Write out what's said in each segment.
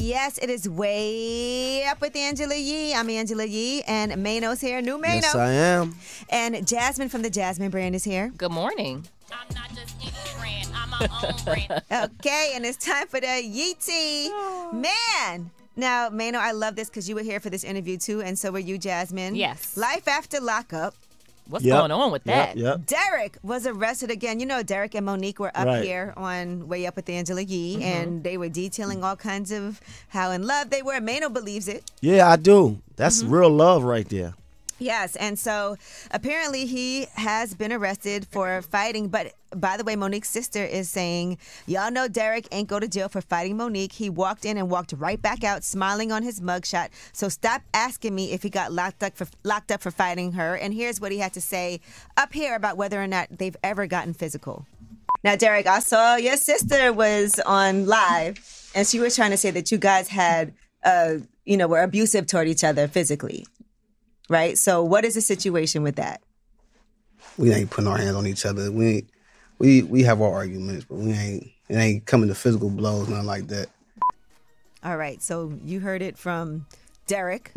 Yes, it is Way Up with Angela Yee. I'm Angela Yee, and Mano's here. New Mano. Yes, I am. And Jasmine from the Jasmine brand is here. Good morning. I'm not just any brand, I'm my own brand. Okay, and it's time for the Yeetie. Man. Now, Mano, I love this because you were here for this interview too, and so were you, Jasmine. Yes. Life after lockup. What's going on with that? Yep. Derek was arrested again. You know, Derek and Monique were up here on Way Up with Angela Yee, and they were detailing all kinds of how in love they were. Mano believes it. Yeah, I do. That's real love right there. Yes, and so apparently he has been arrested for fighting. But by the way, Monique's sister is saying, y'all know Derek ain't go to jail for fighting Monique. He walked in and walked right back out smiling on his mugshot. So stop asking me if he got locked up for fighting her. And here's what he had to say up here about whether or not they've ever gotten physical. Now, Derek, I saw your sister was on live, and she was trying to say that you guys had, were abusive toward each other physically. Right? So what is the situation with that? We ain't putting our hands on each other. We have our arguments, but it ain't coming to physical blows, nothing like that. All right. So you heard it from Derek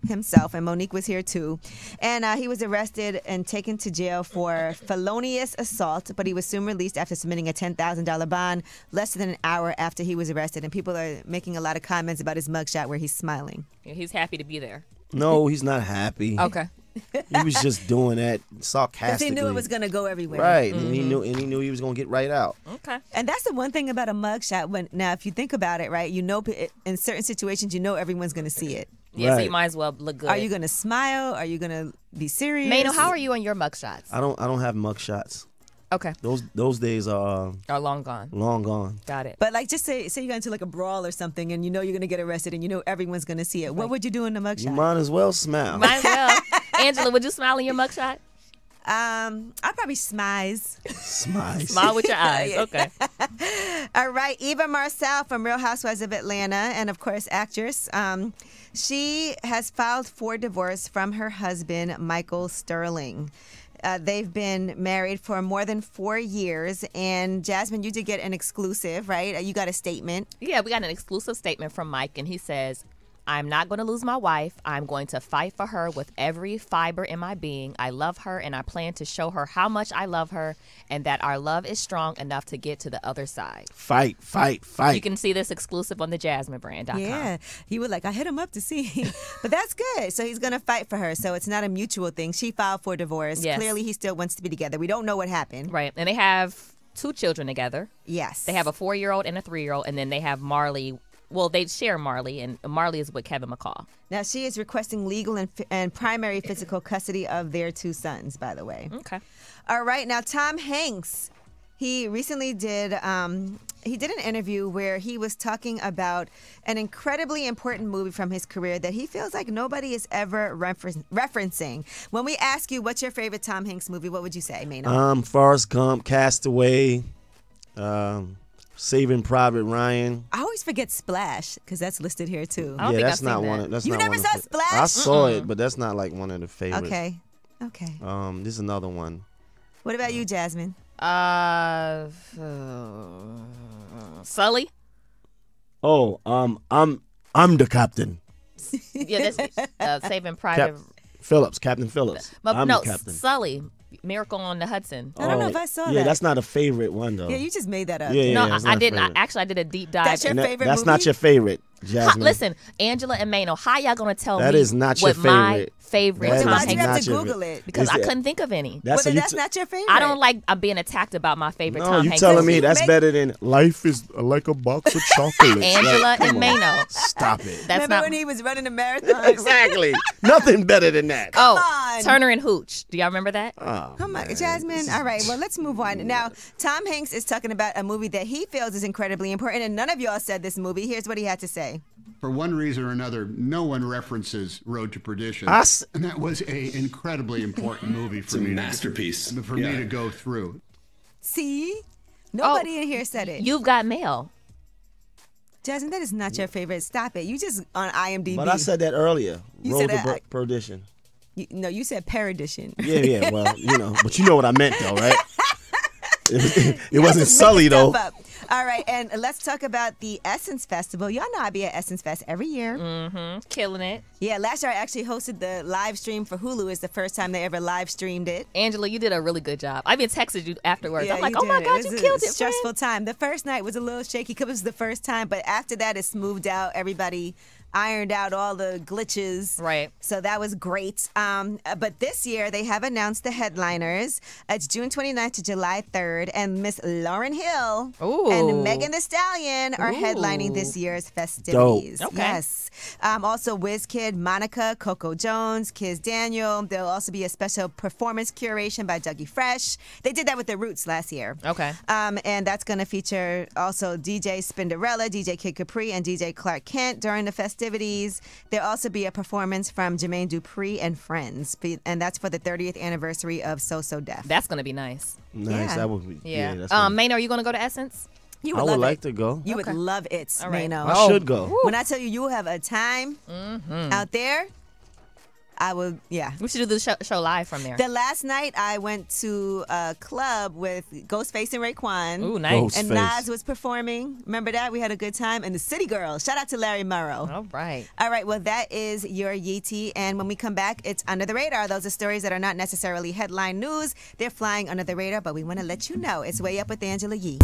himself, and Monique was here too. And he was arrested and taken to jail for felonious assault, but he was soon released after submitting a $10,000 bond less than an hour after he was arrested. And people are making a lot of comments about his mugshot where he's smiling. Yeah, he's happy to be there. No, he's not happy. Okay. He was just doing that sarcastically. Because he knew it was going to go everywhere. Right. And he knew he was going to get right out. Okay. And that's the one thing about a mugshot. Now, if you think about it, right, you know, in certain situations, you know everyone's going to see it. Yeah, so you might as well look good. Are you going to smile? Are you going to be serious? Mano, how are you on your mugshots? I don't have mugshots. Okay. Those days are long gone. Long gone. Got it. But like, just say you got into like a brawl or something, and you know you're gonna get arrested, and you know everyone's gonna see it. What would you do in the mugshot? You might as well smile. Might as well. Angela, would you smile in your mugshot? I'd probably smize. Smile with your eyes. Yeah. Okay. All right, Eva Marcel from Real Housewives of Atlanta, and of course, actress. She has filed for divorce from her husband, Michael Sterling. They've been married for more than 4 years. And Jasmine, you did get an exclusive, right? You got a statement. Yeah, we got an exclusive statement from Mike, and he says, I'm not going to lose my wife. I'm going to fight for her with every fiber in my being. I love her, and I plan to show her how much I love her and that our love is strong enough to get to the other side. Fight. You can see this exclusive on the JasmineBrand.com. Yeah. He was like, I hit him up to see. But that's good. So he's going to fight for her. So it's not a mutual thing. She filed for divorce. Yes. Clearly, he still wants to be together. We don't know what happened. Right. And they have 2 children together. Yes. They have a 4-year-old and a 3-year-old, and then they have Marley. Well, they share Marley, and Marley is with Kevin McCall. Now, she is requesting legal and primary physical custody of their 2 sons, by the way. Okay. All right. Now, Tom Hanks, he recently did an interview where he was talking about an incredibly important movie from his career that he feels like nobody is ever referencing. When we ask you what's your favorite Tom Hanks movie, what would you say, Mano? Forrest Gump, Castaway, Saving Private Ryan. I always forget Splash because that's listed here too. I don't think that's I've not seen one. that. That's You not never one saw of the, Splash? I saw it, but that's not like one of the favorites. Okay. This is another one. What about you, Jasmine? Sully? Oh, I'm the captain. Yeah, that's Saving Private. Captain Phillips. But I'm no, the captain. Sully. Miracle on the Hudson. I don't know if I saw that. Yeah, that's not a favorite one though. Yeah, you just made that up. Yeah, No, that's I not didn't. favorite. I did a deep dive. That's your favorite That's movie? not your favorite, Jasmine. Listen, Angela and Mano, how y'all gonna tell That me is not your what my favorite. favorite That Tom Why'd you Hanks have not to your Google it? because Is I it- couldn't think of any. That's Well, what that's you not your favorite. I don't like being attacked about my favorite No, Tom you Hanks telling movie. me that's make- better than life is like a box of chocolates. Angela Like, come and on. Mano. Stop it. That's Remember not. when he was running the marathon? Exactly. Nothing better than that. Oh, on. Turner and Hooch. Do y'all remember that? Oh, Come on, man. Jasmine. All right, well, let's move on. Now, Tom Hanks is talking about a movie that he feels is incredibly important, and none of y'all said this movie. Here's what he had to say. For one reason or another, no one references Road to Perdition. And that was an incredibly important movie for me. Masterpiece. For me to go through. See? Nobody in here said it. You've got mail. Jasmine, that is not your favorite. Stop it. You just on IMDb. But I said that earlier. You Road said to that- Perdition. No, you said Paradition. Yeah, well, but you know what I meant though, right? It wasn't Sully though. All right, and let's talk about the Essence Festival. Y'all know I be at Essence Fest every year. Mm-hmm. Killing it. Yeah, last year I actually hosted the live stream for Hulu. It's the first time they ever live streamed it. Angela, you did a really good job. I even texted you afterwards. Yeah, I'm like, you oh my did. God, It you was killed a it, stressful friend. time. The first night was a little shaky because it was the first time, but after that it smoothed out. Everybody ironed out all the glitches. Right. So that was great. But this year they have announced the headliners. It's June 29th to July 3rd, and Miss Lauryn Hill Ooh. and Megan Thee Stallion are headlining this year's festivities. Dope. Okay. Yes. Also, WizKid, Monica, Coco Jones, Kiz Daniel. There'll also be a special performance curation by Dougie Fresh. They did that with the Roots last year. Okay. And that's going to feature also DJ Spinderella, DJ Kid Capri, and DJ Clark Kent during the festivities. There'll also be a performance from Jermaine Dupri and friends, and that's for the 30th anniversary of So So Def. That's going to be nice. Nice. Yeah. That would be. Yeah. That's gonna- Maynard, are you going to go to Essence? You I would love like it. to go. You Okay. would love it, All right. Mayno. I should go. When I tell you, you will have a time out there. I will, yeah. We should do the show live from there. The last night I went to a club with Ghostface and Raekwon. Ooh, nice. And Ghostface. Nas was performing. Remember that? We had a good time. And the City Girls. Shout out to Larry Morrow. All right. All right, well, that is your Yeetie. And when we come back, it's Under the Radar. Those are stories that are not necessarily headline news. They're flying under the radar, but we want to let you know. It's Way Up with Angela Yee.